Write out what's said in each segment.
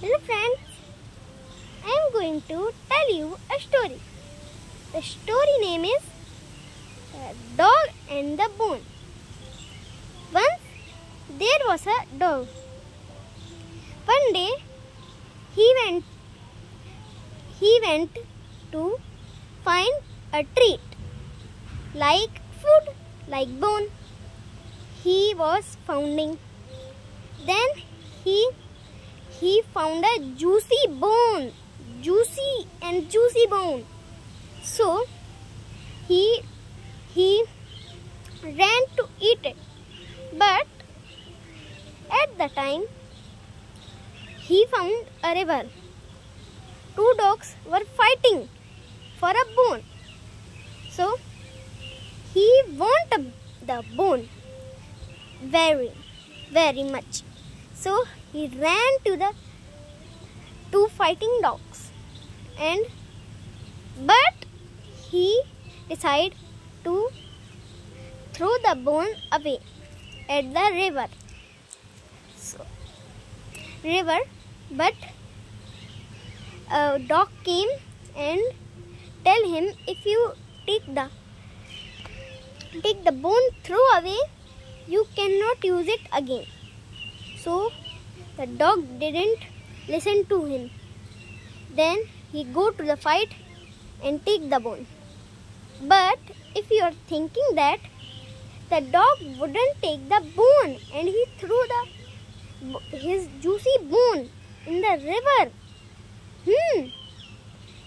Hello friends, I am going to tell you a story. The story name is Dog and the Bone. Once there was a dog. One day he went to find a treat like food, like bone. He was finding. Then he found a juicy bone, juicy bone. So he ran to eat it. But at the time he found a river. Two dogs were fighting for a bone. So he wanted the bone very much. So he ran to the two fighting dogs, but he decided to throw the bone away at the river. But a dog came and tell him, if you take the bone throw away, you cannot use it again. So the dog didn't listen to him. Then he go to the fight and take the bone. But if you are thinking that the dog wouldn't take the bone and he threw his juicy bone in the river,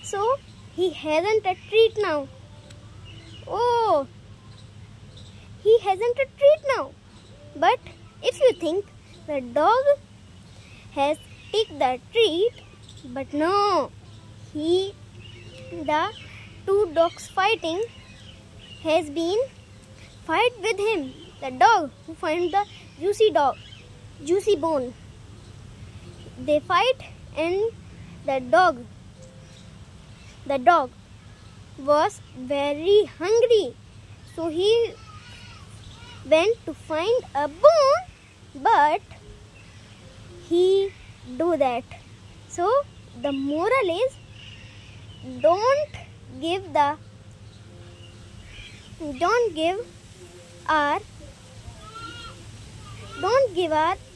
so he hasn't a treat now. Oh, he hasn't a treat now. But if you think the dog has taken the treat, but no, the two dogs fighting has been fight with him. The dog who found the juicy bone. They fight, and the dog was very hungry. So he went to find a bone, but he do that. So the moral is, don't give our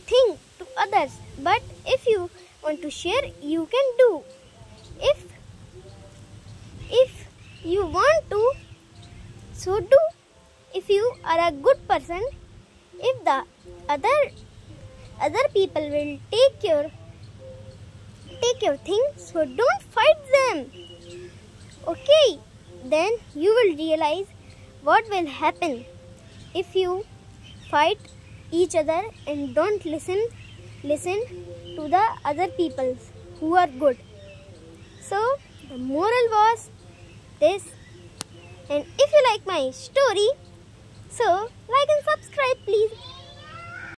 thing to others. But if you want to share, you can do. If you want to, so do. If you are a good person, if the other people will take your thing, so don't fight them. Okay, then you will realize what will happen if you fight each other and don't listen to the other people who are good. So the moral was this. And if you like my story, so like and subscribe please.